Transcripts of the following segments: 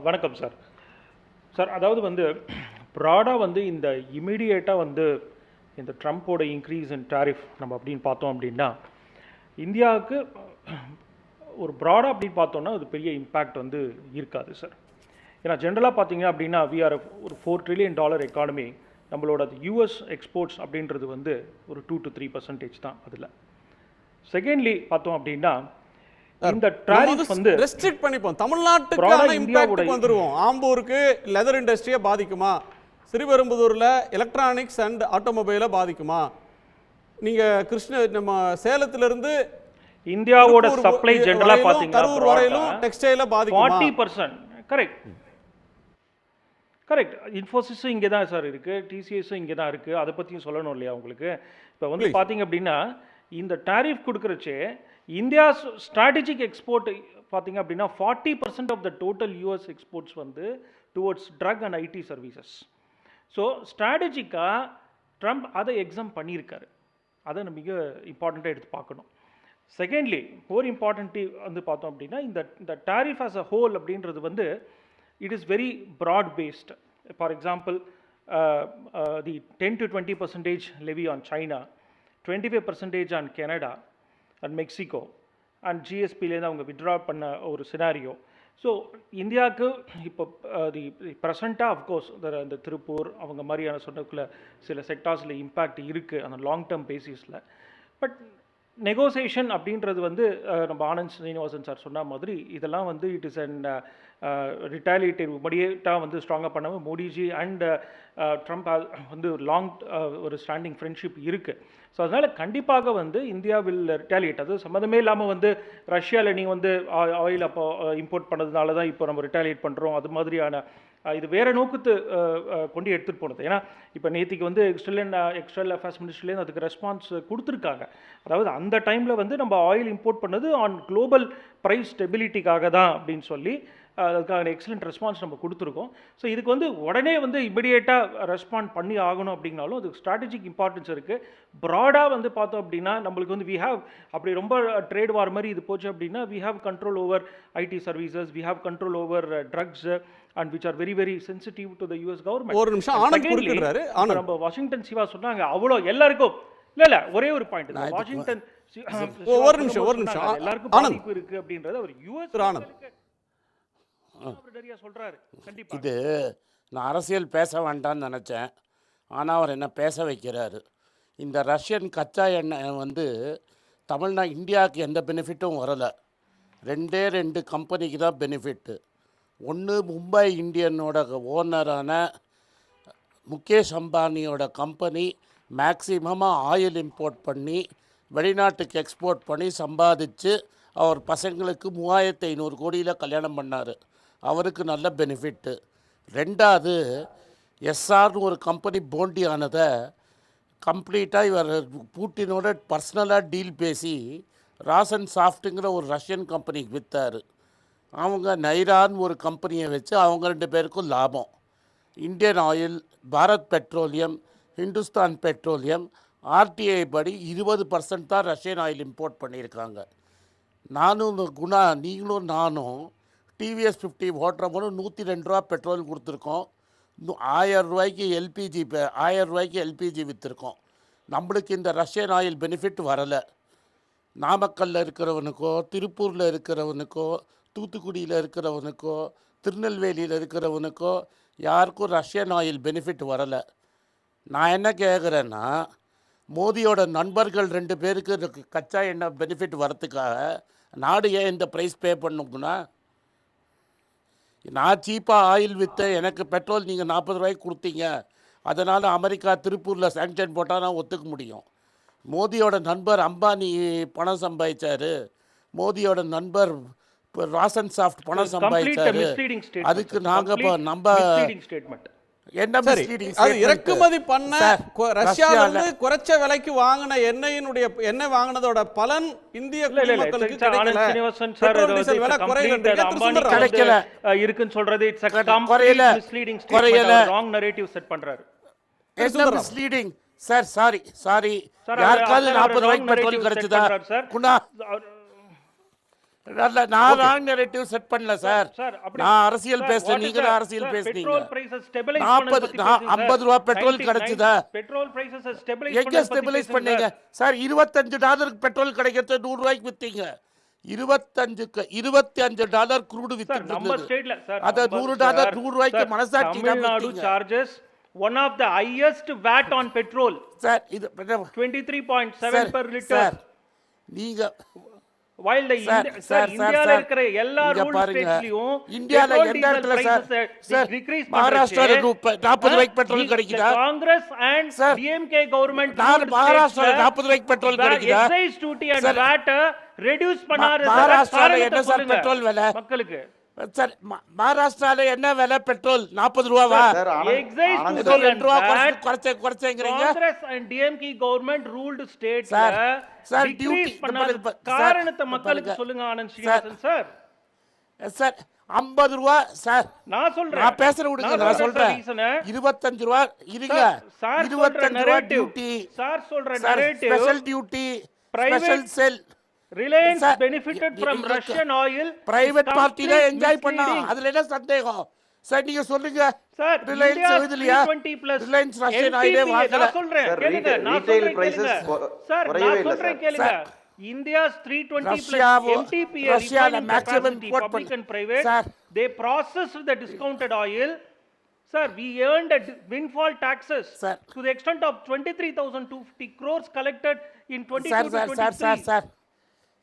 வணக்கம் sir. Sir அதாவது வந்து ப்ராடாக வந்து இந்த இமிடியேட்டாக வந்து இந்த ட்ரம்ப்போட இன்க்ரீஸ் இன் டாரிஃப் நம்ம அப்படின்னு பார்த்தோம் அப்படின்னா இந்தியாவுக்கு ஒரு ப்ராடாக அப்படின்னு பார்த்தோம்னா அது பெரிய இம்பேக்ட் வந்து இருக்காது சார். ஏன்னா ஜென்ரலாக பார்த்தீங்க அப்படின்னா வி ஆர் ஒரு $4 trillion எக்கானமி. நம்மளோட யூஎஸ் எக்ஸ்போர்ட்ஸ் அப்படின்றது வந்து ஒரு 2 to 3% தான். அதில் செகண்ட்லி பார்த்தோம் அப்படின்னா இந்த டாரிஃப் வந்து ரெஸ்ட்ரிக்ட் பண்ணிப்போம். தமிழ்நாட்டுக்கான இம்பாக்ட் வந்துருவோம். ஆம்பூருக்கு லெதர் இண்டஸ்ட்ரியை பாதிக்குமா? ஸ்ரீபெரும்புதூர்ல எலக்ட்ரானிக்ஸ் அண்ட் ஆட்டோமொபைலை பாதிக்குமா? நீங்க நம்ம சேலத்துல இருந்து இந்தியாவோட சப்ளை ஜெனரலா பாத்தீங்கன்னா கரூர் வரையிலும் டெக்ஸ்டைல பாதிக்குமா? 40%. Correct correct. இன்ஃபோசிஸும் இங்கே தான் சார் இருக்கு, டிசிஎஸும் இங்கே தான் இருக்கு. அதை பற்றியும் சொல்லணும் இல்லையா உங்களுக்கு? இப்போ வந்து பார்த்தீங்க அப்படின்னா இந்த டாரிஃப் கொடுக்குறச்சே இந்தியா ஸ்ட்ராட்டஜிக் எக்ஸ்போர்ட் பார்த்தீங்க அப்படின்னா 40% of the total US exports வந்து towards drug and IT services. So ஸ்ட்ராட்டஜிக்காக ட்ரம்ப் அதை எக்ஸாம் பண்ணியிருக்காரு. அதை நம்ம மிக இம்பார்ட்டண்ட்டாக எடுத்து பார்க்கணும். செகண்ட்லி மோர் இம்பார்ட்டன்ட்லி வந்து பார்த்தோம் அப்படின்னா இந்த டாரிஃப் ஆஸ் அ ஹோல் அப்படின்றது வந்து it is very broad based. For example, the 10 to 20% levy on China, 25% on Canada and Mexico, and GSP லேருந்து அவங்க வித்ட்ரா பண்ண ஒரு சினாரியோ. ஸோ இந்தியாவுக்கு இப்போ தி ப்ரெசண்ட்டாக அஃப்கோர்ஸ் இந்த திருப்பூர் அவங்க மாதிரியான சொன்னதுக்குள்ள சில செக்டார்ஸில் இம்பேக்ட் இருக்குது அந்த லாங் டேர்ம் பேசிஸில். பட் நெகோசியேஷன் அப்படின்றது வந்து நம்ம ஆனந்த் ஸ்ரீனிவாசன் சார் சொன்ன மாதிரி இதெல்லாம் வந்து இட் இஸ் அண்ட் ரிட்டாலியேட்டிவ் இமிடியேட்டாக வந்து ஸ்ட்ராங்காக பண்ணாமல் மோடிஜி அண்ட் ட்ரம்ப் வந்து லாங் ஒரு ஸ்டாண்டிங் ஃப்ரெண்ட்ஷிப் இருக்குது. ஸோ அதனால் கண்டிப்பாக வந்து இந்தியா வில் ரிட்டாலியேட். அது சம்மந்தமே இல்லாமல் வந்து ரஷ்யாவில் நீங்கள் வந்து ஆயில் அப்போ இம்போர்ட் பண்ணதுனால தான் இப்போ நம்ம ரிட்டாலியேட் பண்ணுறோம் அது மாதிரியான இது வேறு நோக்கத்து கொண்டு எடுத்துகிட்டு போனது. ஏன்னா இப்போ நேற்றுக்கு வந்து எக்ஸ்டர்னல் அஃபேர்ஸ் மினிஸ்ட்ரிலேருந்து அதுக்கு ரெஸ்பான்ஸ் கொடுத்துருக்காங்க. அதாவது அந்த டைமில் வந்து நம்ம ஆயில் இம்போர்ட் பண்ணது ஆன் குளோபல் ப்ரைஸ் ஸ்டெபிலிட்டிக்காக தான் அப்படின்னு சொல்லி அதுக்கான எக்ஸலண்ட் ரெஸ்பான்ஸ் நம்ம கொடுத்துருக்கோம். ஸோ இதுக்கு வந்து உடனே வந்து இமிடியேட்டாக ரெஸ்பாண்ட் பண்ணி ஆகணும் அப்படின்னாலும் அதுக்கு ஸ்ட்ராட்டஜிக் இம்பார்ட்டன்ஸ் இருக்குது. ப்ராடாக வந்து பார்த்தோம் அப்படின்னா நம்மளுக்கு வந்து வி ஹாவ் அப்படி ரொம்ப ட்ரேட் வார் மாதிரி இது போச்சு அப்படின்னா we have control over IT services, we have control over drugs and which are very very sensitive to the US government. ஒரு நிமிஷம் ஆனந்த் குறுக்கிடுறாரு. நம்ம வாஷிங்டன் சிவா சொன்னாங்க அவ்வளோ எல்லாருக்கும் இல்ல ஒரே ஒரு பாயிண்ட் தான். வாஷிங்டன் ஒரு நிமிஷம் எல்லாருக்கும் பாதிப்பு இருக்கு அப்படின்றது அவர் யுஎஸ் ஆனந்த் சொல்றாரு. கண்டிப்பா இது நான் அரசியல் பேச வேண்டாம்னு நினச்சேன், ஆனால் அவர் என்ன பேச வைக்கிறாரு. இந்த ரஷ்யன் கச்சா எண்ணெய் வந்து இந்தியாவுக்கு எந்த பெனிஃபிட்டும் வரலை. 2 கம்பெனிக்கு தான் பெனிஃபிட்டு. ஒன்று மும்பை இந்தியனோட ஓனரான முகேஷ் அம்பானியோட கம்பெனி மேக்சிமமாக ஆயில் இம்போர்ட் பண்ணி வெளிநாட்டுக்கு எக்ஸ்போர்ட் பண்ணி சம்பாதிச்சு அவர் பசங்களுக்கு 3500 கோடியில் கல்யாணம் பண்ணார். அவருக்கு நல்ல பெனிஃபிட்டு. 2வது எஸ்ஆர்னு ஒரு கம்பெனி போண்டி ஆனதை கம்ப்ளீட்டாக இவர் பூட்டினோட பர்சனலாக டீல் பேசி ராசன் சாஃப்ட்டுங்கிற ஒரு ரஷ்யன் கம்பெனிக்கு விற்றார். அவங்க நைரான்னு ஒரு கம்பெனியை வச்சு அவங்க 2 பேருக்கும் லாபம். Indian oil, Bharat petroleum, Hindustan petroleum RTI படி 20% தான் ரஷ்யன் ஆயில் இம்போர்ட் பண்ணியிருக்காங்க. நீங்களும் நானும் டிவிஎஸ் 50 ஓட்டுறவங்களும் 102 ரூபா பெட்ரோல் கொடுத்துருக்கோம். 1000 ரூபாய்க்கு எல்பிஜி விற்றுருக்கோம். நம்மளுக்கு இந்த ரஷ்யன் ஆயில் பெனிஃபிட் வரலை. நாமக்கல்லில் இருக்கிறவனுக்கோ, திருப்பூரில் இருக்கிறவனுக்கோ, தூத்துக்குடியில் இருக்கிறவனுக்கோ, திருநெல்வேலியில் இருக்கிறவனுக்கோ யாருக்கும் ரஷ்யன் ஆயில் பெனிஃபிட் வரலை. நான் என்ன கேட்குறேன்னா, மோதியோட நண்பர்கள் 2 பேருக்கு கச்சா எண்ணெய் பெனிஃபிட் வரத்துக்காக நாடு ஏன் இந்த ப்ரைஸ் பே பண்ணுங்கன்னா, நான் சீப்பாக ஆயில் விற்று எனக்கு பெட்ரோல் நீங்கள் 40 ரூபாய்க்கு கொடுத்தீங்க, அதனால் அமெரிக்கா திருப்பூரில் சாங்ஷன் போட்டால் நான் ஒத்துக்க முடியும். மோதியோட நண்பர் அம்பானி பணம் சம்பாதிச்சார், மோதியோட நண்பர் ராசன் சாஃப்ட் பணம் சம்பாதிச்சாரு. அதுக்கு நாங்கள் நம்ம என்ன இறக்குமதி பண்ண ரஷ்யால இருந்து குறைச்ச விலைக்கு வாங்கின எண்ணெய் வாங்கினதோட பலன் இந்திய மக்களுக்கு கிடைக்கல இருக்குன்னு சொல்றது it's a complete misleading statement. wrong narrative set பண்றாரு. misleading sir. சாரி யாருக்காவது 40 ரூபாய்க்கு பெட்ரோல் கிடைச்சதா? நான் ராங் நரேட்டிவ் செட் பண்ணல சார். சார் நான் அரசியல் பேசுறேன், நீங்க தான் அரசியல் பேசுறீங்க. பெட்ரோல் பிரைஸஸ் ஸ்டெபிலைஸ் 50 ரூபாய் பெட்ரோல் கிடைச்சதா? பெட்ரோல் பிரைஸஸ் ஸ்டெபிலைஸ் எங்க ஸ்டெபிலைஸ் பண்ணீங்க சார்? $25 பெட்ரோல் கிடைக்கிறது 100 ரூபாய்க்கு வித்தீங்க. 25 க்ரூட் வித்துட்டு நம்ம ஸ்டேட்ல சார் அத $100 100 ரூபாய்க்கு மனசாட்சி Tamil Nadu charges one of the highest VAT on petrol sir. இது 23.7 per liter. நீங்க while the இந்தியால இருக்கிற எல்லா ரூல் ஸ்டேட்ஸ்லயும் இந்தியால எந்த இடத்துல சார் டிக்ரீஸ் மகாராஷ்டிரால 40 ரூபாய்க்கு பெட்ரோல் கிடைக்குதா? காங்கிரஸ் and DMK government மகாராஷ்டிரால 40 ரூபாய்க்கு பெட்ரோல் கிடைக்குதா? excise duty and VAT reduce பண்ணாரு. மகாராஷ்டிரால என்ன சார் பெட்ரோல் விலை மக்களுக்கு? சார் மகாராஷ்டிரால என்ன விலை பெட்ரோல்? 40 ரூபாவா? excise duty ஏதோ 2 and ரூபா VAT குறைச்சேங்கறீங்க. Congress and DMK government ruled states sir decrease பண்ணாத காரணத்தை மக்களுக்கு சொல்லுங்க ஆனந்த் ஸ்ரீனிவாசன் சார். சார் 50 ரூபாய் சார். நான் சொல்றேன், நான் பேசுறேன் விடுங்க, நான் சொல்றேன் 25 ரூபாய் இருங்க. சார் 25 ரூபாய் டியூட்டி சார் சொல்ற narrative special duty special cell. Reliance benefited from Russian oil. Private பார்ட்டில என்ஜாய் பண்ணா அதுல என்ன சந்தேகம் சார்? நீங்க சொல்லுங்க சார். ரிலையன்ஸ் இதுலயா? ரிலையன்ஸ் ரஷ்யன் ஆயிலே வாங்கல. நான் சொல்றேன் கேளுங்க, நான் சொல்றேன் கேளுங்க சார், நான் சொல்றேன் கேளுங்க. India's 320 plus MTPA Russia maximum import public and private, sir, they processed the discounted oil. Sir, we earned a windfall taxes sir to the extent of 23,250 crores collected in 22-23, sir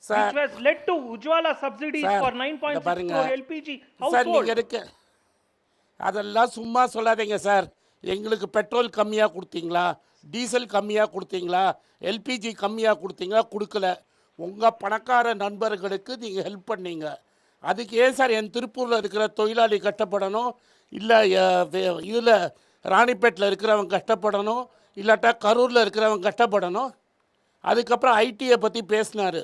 which was led to Ujjwala subsidies for 9.6 crore LPG sir. household. நீங்க இருக்கு அதெல்லாம் சும்மா சொல்லாதீங்க sir. எங்களுக்கு petrol கம்மியாக கொடுத்தீங்களா? Diesel கம்மியாக கொடுத்தீங்களா? எல்பிஜி கம்மியாக கொடுத்தீங்களா? கொடுக்கல. உங்கள் பணக்கார நண்பர்களுக்கு நீங்கள் ஹெல்ப் பண்ணீங்க. அதுக்கு ஏன் சார் என் திருப்பூரில் இருக்கிற தொழிலாளி கஷ்டப்படணும்? இல்லை இதில் ராணிப்பேட்டில் இருக்கிறவங்க கஷ்டப்படணும்? இல்லாட்டா கரூரில் இருக்கிறவங்க கஷ்டப்படணும்? அதுக்கப்புறம் ஐடியை பற்றி பேசினார்.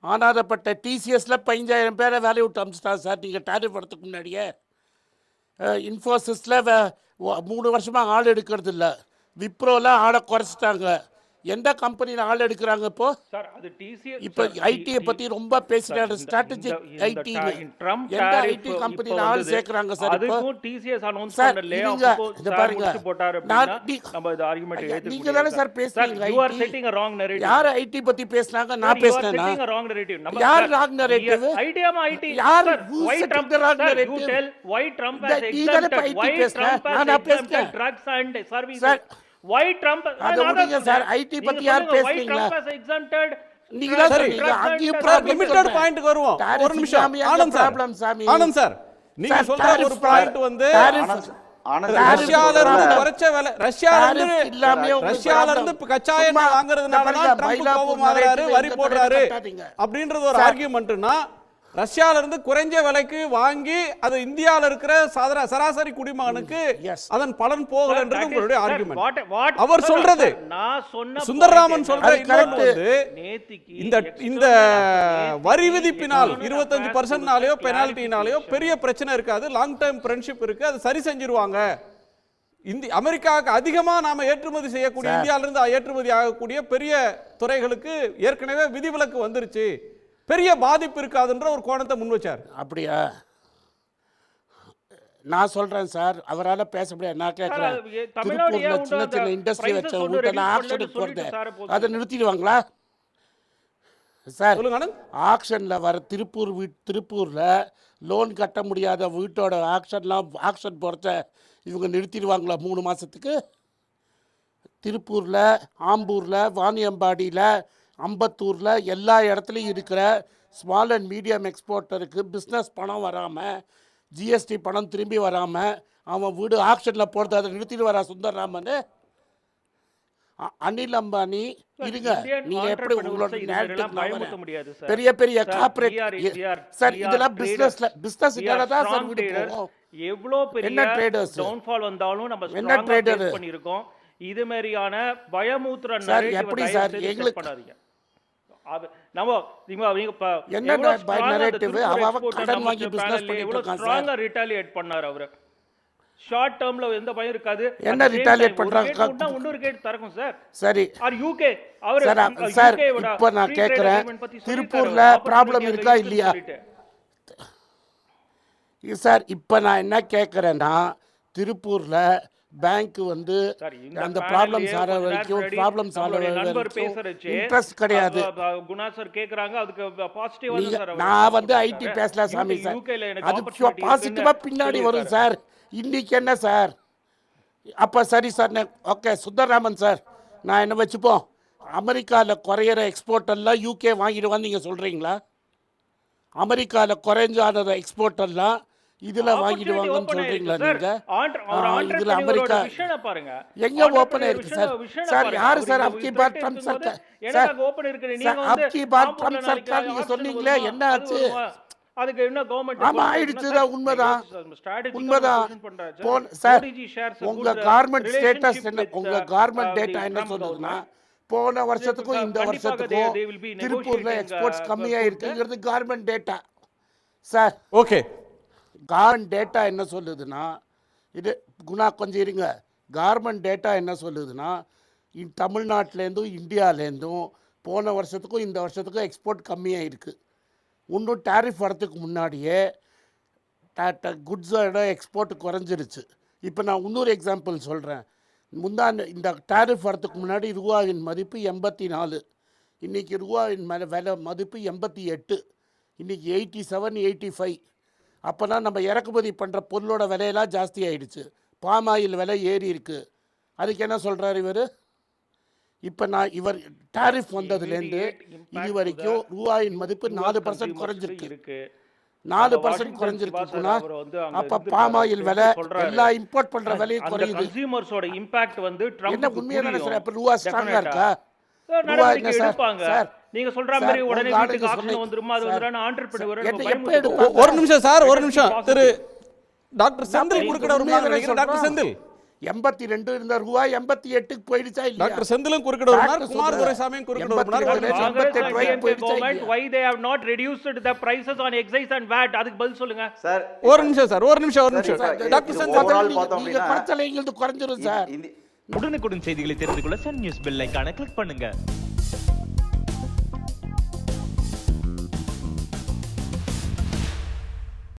ஆனாதப்பட்ட டிசிஎஸில் 15,000 பேரை வேலையை விட்டு அனுப்பிச்சிட்டாங்க சார். நீங்கள் டேரிஃப் வரதுக்கு முன்னாடியே இன்ஃபோசிஸில் 3 வருஷமாக ஆள் எடுக்கிறது இல்லை. விப்ரோவில் ஆளை குறைச்சிட்டாங்க. எந்த கம்பெனியில் ஆள் எடுக்கிறாங்க இப்போ? சார் அது டிசிஎஸ் இப்போ ஐடியை பற்றி ரொம்ப பேசினாரு. ஸ்ட்ராட்டஜிக் ஐடி எந்த ஐடி கம்பெனியில் ஆள் சேர்க்குறாங்க சார்? இப்போ அதுக்கும் டிசிஎஸ் அனௌன்ஸ் சார் பண்ணல. இதை பாருங்க, நம்ம இந்த ஆர்குமெண்ட் ஏத்துக்க நீங்க தானே சார் பேசுறீங்க. you are setting a wrong narrative. யார் ஐடி பத்தி பேசுனாங்க? நான் பேசுனேனா? setting a wrong narrative. யார் wrong narrative? ஐடியா ஐடி யார் why Trump wrong narrative? you tell why Trump has exempted drugs and services. Why Trump அது விடுங்க sir. ID பத்தி யார் பேசுறீங்களா? நீங்க தான் சொல்றீங்க. அங்கேயும் லிமிட்டட் பாயிண்ட்க்கு வருவோம். ஒரு நிமிஷம் ஆனந்த் சார். ஆனந்த் சார், நீங்க சொல்ற ஒரு பாயிண்ட் வந்து ரஷ்யால இருந்து குறைச்ச விலை, ரஷ்யால இருந்து கச்சா எண்ணெய் வாங்குறதுனால தான் ட்ரம்ப் கோபமாகறாரு, வரி போடுறாரு அப்படின்றது ஒரு ஆர்கியூமெண்ட்னா, ரஷ்யால இருந்து குறைஞ்ச விலைக்கு வாங்கி அது இந்தியால இருக்கிற சராசரி குடிமகனுக்கு அதன் பலன் போகலன்றது உங்களுடைய ஆர்குமெண்ட். அவர் சொல்றது, சுந்தரராமன் சொல்ற இந்த வரி விதிப்பினால் 25%னாலயோ பெனால்டினாலயோ பெரிய பிரச்சனை இருக்காது, லாங் டர்ம் ஃப்ரெண்ட்ஷிப் இருக்கு, அது சரி செஞ்சிருவாங்க. அமெரிக்காவுக்கு அதிகமா நாம ஏற்றுமதி செய்யக்கூடிய, இந்தியால இருந்து ஏற்றுமதி ஆகக்கூடிய பெரிய துறைகளுக்கு ஏற்கனவே விதிவிலக்கு வந்துருச்சு, பெரிய பாதிப்பு இருக்காதுன்ற ஒரு கோணத்தை முன் வச்சார். அப்படியா? நான் சொல்றேன் சார், அவரால் பேச முடியாது. நான் கேட்கிறேன், திருப்பூர்ல சின்ன சின்ன இண்டஸ்ட்ரி வச்ச வீட்டை ஆக்ஷனுக்கு போறது, அதை நிறுத்திடுவாங்களா சார்? ஆக்ஷன்ல வர திருப்பூர்ல லோன் கட்ட முடியாத வீட்டோட ஆக்ஷன் போறத இவங்க நிறுத்திடுவாங்களா 3 மாசத்துக்கு? திருப்பூர்ல, ஆம்பூர்ல, வாணியம்பாடியில், அம்பத்தூரில் எல்லா இடத்துலையும் இருக்கிற ஸ்மால் அண்ட் மீடியம் எக்ஸ்போர்ட்டருக்கு பிஸ்னஸ் பணம் வராமல், ஜிஎஸ்டி பணம் திரும்பி வராமல் அவன் வீடு ஆக்ஷனில் போடுறது, அதை நிறுத்திட்டு வரா சுந்தரராமன். அனில் அம்பானி இருங்க, நீங்க எப்படி உங்களோட பெரிய பெரிய கார்ப்பரேட் சார், இதெல்லாம் பிசினஸ் தான் சார் வீடு போகும். எவ்வளோ பெரிய டவுன்ஃபால் வந்தாலும் நம்ம என்ன ட்ரேடர் பண்ணியிருக்கோம். இது மாதிரியான பயமூத்திர எப்படி சார் எங்களுக்கு பண்ணாதீங்க. ஷார்ட் டேர்ம்ல எந்த பயம் இருக்காது. என்ன retaliate பண்றாங்க? இன்னொரு கேட் திறக்கும் சார். சரி ஆர் யூகே அவர் சார் இப்போ நான் கேட்குறேன், திருப்பூர்ல ப்ராப்ளம் இருக்கா இல்லையா சார்? இப்போ நான் என்ன கேட்குறேன்னா, திருப்பூர்ல பேங்க் வந்து அந்த ப்ராப்ளம் சால்வ் வரைக்கும் இன்ட்ரெஸ்ட் கிடையாது. குணா சார் கேக்குறாங்க, அதுக்கு பாசிட்டிவா சார். நான் வந்து ஐடி பேசல சாமி சார், அது பாசிட்டிவா பின்னாடி வரும் சார். இன்னைக்கு என்ன சார்? அப்ப சரி சார், ஓகே சுந்தரராமன் சார், நான் என்ன வச்சுப்போம், அமெரிக்காவில் குறையிற எக்ஸ்போர்ட் எல்லாம் யூகே வாங்கிடுவான்னு நீங்கள் சொல்கிறீங்களா? அமெரிக்காவில் குறைஞ்சாத எக்ஸ்போர்ட் எல்லாம் இதில் வாங்கிடுவாங்கன்னு சொல்கிறீங்களா நீங்கள்? இதில் அமெரிக்கா எங்கே ஓப்பன் ஆயிருக்கு சார்? சார் யார் சார் அப்கி பார் ட்ரம்ப் சர்க்கார்? சார் அப்கி பார் ட்ரம்ப் சர்க்கார் நீங்கள் சொன்னீங்களே, என்ன ஆச்சு? அதுக்கு என்ன கவர்மெண்ட் ஆமா ஆயிடுச்சுதான், உண்மைதான் உண்மைதான். சார் உங்க கார்மெண்ட் ஸ்டேட்டஸ் என்ன, உங்க கார்மெண்ட் டேட்டா என்ன சொல்லுதுன்னா, போன வருஷத்துக்கும் இந்த வருஷத்துக்கும் திருப்பூர்ல எக்ஸ்போர்ட்ஸ் கம்மியா இருக்குங்கிறது garment data sir. Okay, garment data என்ன சொல்லுதுன்னா, இது குணா கொஞ்சம் இருங்க, கார்மெண்ட் டேட்டா என்ன சொல்லுதுன்னா, தமிழ்நாட்டிலேருந்தும் இந்தியாவிலேருந்தும் போன வருஷத்துக்கும் இந்த வருஷத்துக்கும் எக்ஸ்போர்ட் கம்மியாக இருக்குது. இன்னும் டேரிஃப் வரத்துக்கு முன்னாடியே குட்ஸோட எக்ஸ்போர்ட் குறைஞ்சிருச்சு. இப்போ நான் இன்னொரு எக்ஸாம்பிள் சொல்கிறேன். இந்த டேரிஃப் வரத்துக்கு முன்னாடி ரூபாவின் மதிப்பு 84, இன்றைக்கி ரூபாவின் விலை மதிப்பு 88, இன்றைக்கி 87, 85. அப்போனா நம்ம இறக்குமதி பண்ணுற பொருளோட விலையெல்லாம் ஜாஸ்தி ஆகிடுச்சு, பாம் ஆயில் விலை ஏறி இருக்குது. அதுக்கு என்ன சொல்கிறார் இவர்? இப்போ நான் இவர் டேரிஃப் வந்ததுலேருந்து இது வரைக்கும் ரூபாயின் மதிப்பு 4% குறைஞ்சிருக்கு. 4% குறைஞ்சிருக்குன்னா அப்போ பாம் ஆயில் விலை எல்லா இம்போர்ட் பண்ணுற விலையும் குறையுது. கன்சியூமர்ஸோட இம்பாக்ட் வந்து என்ன உண்மையாக தானே சார்? அப்போ ரூபா ஸ்ட்ராங்காக இருக்கா? நீங்க சொல்ற மாதிரி உடனே வீட்டுக்கு ஆக்ஷன் வந்துருமா? அது வந்து ஆண்டர்பிரினர். ஒரு நிமிஷம் சார், ஒரு நிமிஷம். திரு டாக்டர் செந்தில் குறுக்கிட வருகிறார். டாக்டர் செந்தில் 82 இருந்த ரூபா 88க்கு போயிடுச்சா இல்லையா? டாக்டர் செந்திலும் குறுக்கிட வருகிறார், குமார் துரைசாமியும் குறுக்கிட வருகிறார். Why they have not reduced the prices on excise and VAT? அதுக்கு பதில் சொல்லுங்க சார். ஒரு நிமிஷம் சார், ஒரு நிமிஷம். டாக்டர் செந்தில் நீங்க குறைச்சலைங்கிறது குறைஞ்சிரும் சார். உடனுக்குடன் செய்திகளை தெரிந்து கொள்ள சன் நியூஸ் பெல் ஐகானை கிளிக் பண்ணுங்க.